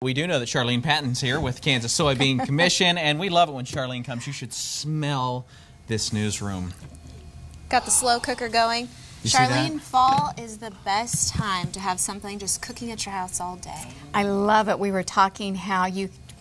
We do know that Charlene Patton's here with Kansas Soybean Commission, and we love it when Charlene comes. You should smell this newsroom. Got the slow cooker going. Charlene, fall is the best time to have something just cooking at your house all day. I love it. We were talking how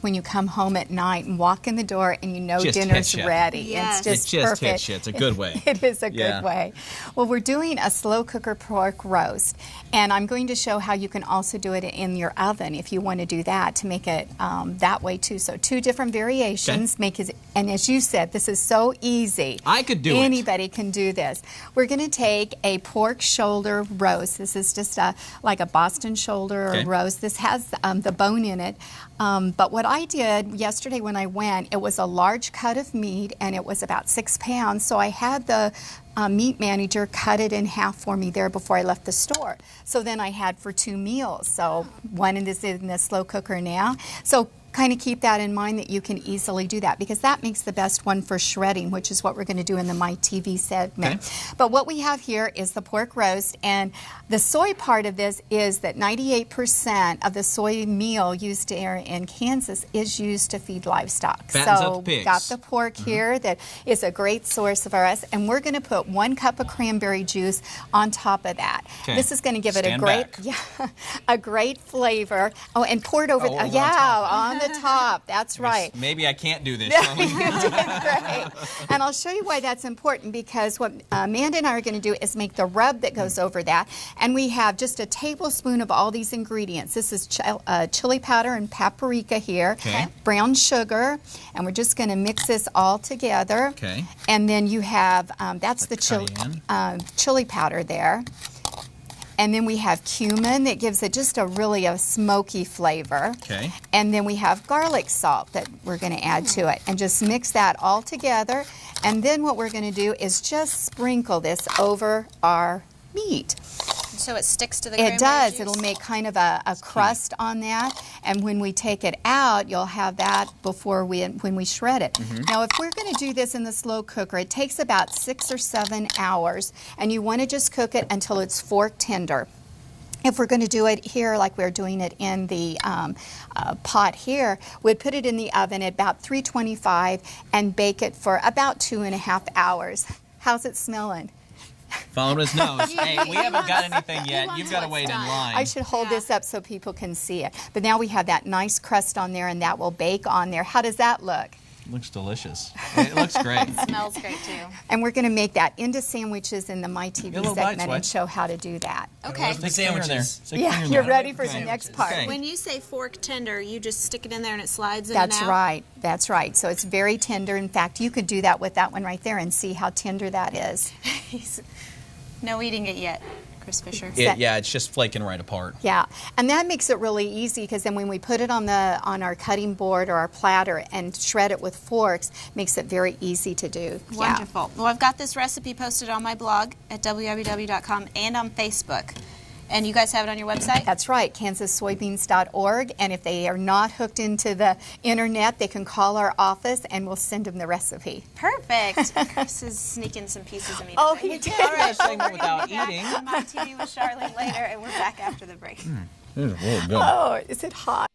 when you come home at night and walk in the door and you know dinner's ready. Yes. It's just perfect. Hits you. It's a good way. It is a good way. Well, we're doing a slow cooker pork roast, and I'm going to show how you can also do it in your oven if you want to do that, to make it that way too. So 2 different variations. Make it, and as you said, this is so easy. I could do Anybody can do this. We're going to take a pork shoulder roast. This is just like a Boston shoulder roast. This has the bone in it. But what I did yesterday when I went, it was a large cut of meat, and it was about 6 pounds. So I had the meat manager cut it in half for me there before I left the store. So then I had for 2 meals. So one is in the slow cooker now. So kind of keep that in mind, that you can easily do that, because that makes the best one for shredding, which is what we're going to do in the My TV segment. But what we have here is the pork roast, and the soy part of this is that 98% of the soy meal used here in Kansas is used to feed livestock. So we've got the pork here that is a great source of ours, and we're going to put 1 cup of cranberry juice on top of that. This is going to give it a great flavor. Oh, and pour it over on the top. That's right. Maybe I can't do this. You did great. And I'll show you why that's important, because what Amanda and I are going to do is make the rub that goes over that. And we have just a tablespoon of all these ingredients. This is chili powder and paprika here, brown sugar, and we're just going to mix this all together. And then you have, that's the chili powder there. And then we have cumin that gives it just really a smoky flavor. And then we have garlic salt that we're going to add to it. And just mix that all together. And then what we're going to do is just sprinkle this over our meat. So it sticks to the cranberry juice? It does. It'll make kind of a crust on that. And when we take it out, you'll have that before when we shred it. Now, if we're going to do this in the slow cooker, it takes about 6 or 7 hours. And you want to just cook it until it's fork tender. If we're going to do it here like we're doing it in the pot here, we'd put it in the oven at about 325 and bake it for about 2.5 hours. How's it smelling? Following his nose. Hey, we haven't got anything yet. You've got to wait in line. I should hold this up so people can see it. But now we have that nice crust on there, and that will bake on there. How does that look? Looks delicious. It looks great. It smells great too. And we're going to make that into sandwiches in the My TV segment and show how to do that. Okay. The sandwiches. Yeah, you're ready for the next part. When you say fork tender, you just stick it in there and it slides in and out? That's right. That's right. So it's very tender. In fact, you could do that with that one right there and see how tender that is. No eating it yet, Chris Fisher. Yeah, it's just flaking right apart. Yeah, and that makes it really easy, because then when we put it on our cutting board or our platter and shred it with forks, makes it very easy to do. Wonderful. Well, I've got this recipe posted on my blog at www.com and on Facebook. And you guys have it on your website? That's right, kansassoybeans.org. And if they are not hooked into the internet, they can call our office and we'll send them the recipe. Perfect. Chris is sneaking some pieces of meat. Oh, he did. All right, segment without eating. On My TV with Charlene later, and we're back after the break. This is really good. Oh, is it hot?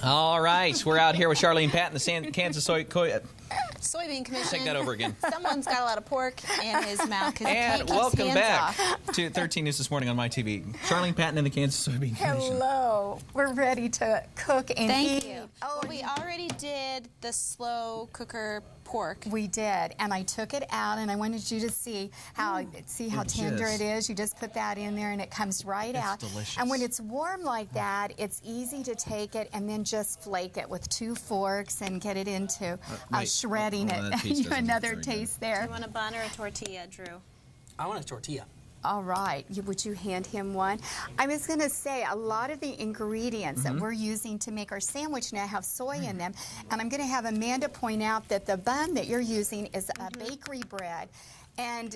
All right, we're out here with Charlene Patton, the Kansas Soybean Commission. Take that over again. Someone's got a lot of pork in his mouth because he And can't keep welcome his back hands off. to 13 News This Morning on My TV. Charlene Patton and the Kansas Soybean Commission. Hello. We're ready to cook and eat. Thank you. Oh, well, we already did the slow cooker pork. We did, and I took it out, and I wanted you to see how tender it is. You just put that in there, and it comes right out. Delicious. And when it's warm like that, it's easy to take it and then just flake it with 2 forks and get it into shredding it. You another taste there. Do you want a bun or a tortilla, Drew? I want a tortilla. All right. Would you hand him one? I was going to say, a lot of the ingredients that we're using to make our sandwich now have soy in them. And I'm going to have Amanda point out that the bun that you're using is a bakery bread. And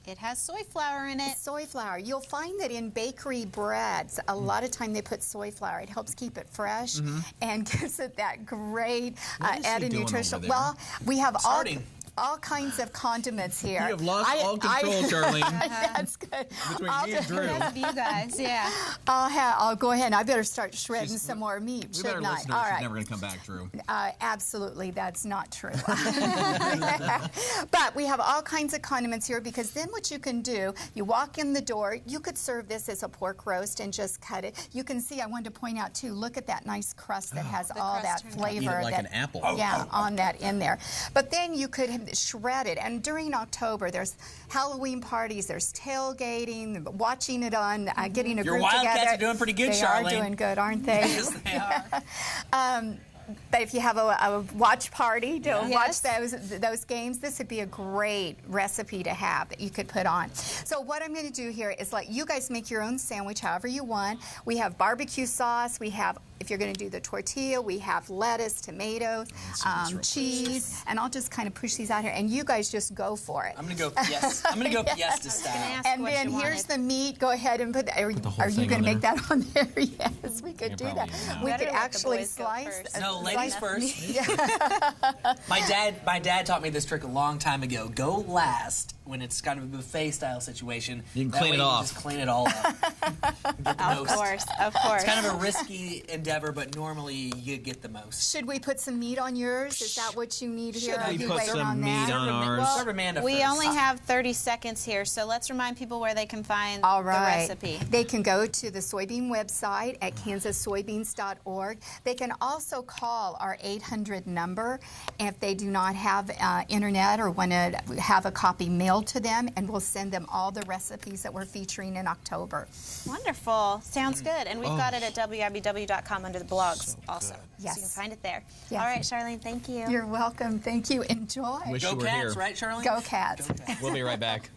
it has soy flour in it. Soy flour. You'll find that in bakery breads, a lot of time they put soy flour. It helps keep it fresh and gives it that great added nutrition. Well, we have all kinds of condiments here. You have lost all control, Charlene. That's good. Between me and Drew. That's you guys, yeah. I'll go ahead. I better start shredding some more meat, We better shouldn't I? listen to her. She's never going to come back, Drew. Absolutely, that's not true. But we have all kinds of condiments here because then what you can do, you walk in the door, you could serve this as a pork roast and just cut it. You can see, I wanted to point out too, look at that nice crust that has all that flavor. Eat it like an apple. Yeah, on that in there. But then you could shred it. And during October, there's Halloween parties, there's tailgating, watching it on, getting a Your group Wildcats together. are doing pretty good, They Charlene. are doing good, aren't they? Yes, they are. But if you have a watch party to Yes. watch those games, this would be a great recipe to have that you could put on. So what I'm going to do here is let you guys make your own sandwich however you want. We have barbecue sauce. We have, if you're going to do the tortilla, we have lettuce, tomatoes, cheese, and I'll just kind of push these out here, and you guys just go for it. I'm gonna go yes. I'm gonna go Fiesta style. ask And what then you here's wanted. the meat. Go ahead and put. Are the whole you thing going to on make that on there? Yes, we could Yeah, do probably that. not. We Better could let the actually boys go slice. first. No, ladies first. Yeah. My dad taught me this trick a long time ago. Go last when it's kind of a buffet style situation. You can That clean way it off. Just clean it all up. Get the Of most. course, of course. It's kind of a risky endeavor, but normally you get the most. Should we put some meat on yours? Is that what you need here? Should Are we you put waiting some on meat that? on ours? Serve Amanda We first. only have 30 seconds here, so let's remind people where they can find All the right. recipe. They can go to the soybean website at kansassoybeans.org. They can also call our 800 number if they do not have internet or want to have a copy mailed to them, and we'll send them all the recipes that we're featuring in October. Wonderful. Sounds good. And we've got it at wibw.com under the blogs also. Yes. So you can find it there. Yes. All right, Charlene, thank you. You're welcome. Thank you. Enjoy. Wish Go you were Cats, here. right, Charlene? Go Cats. We'll be right back.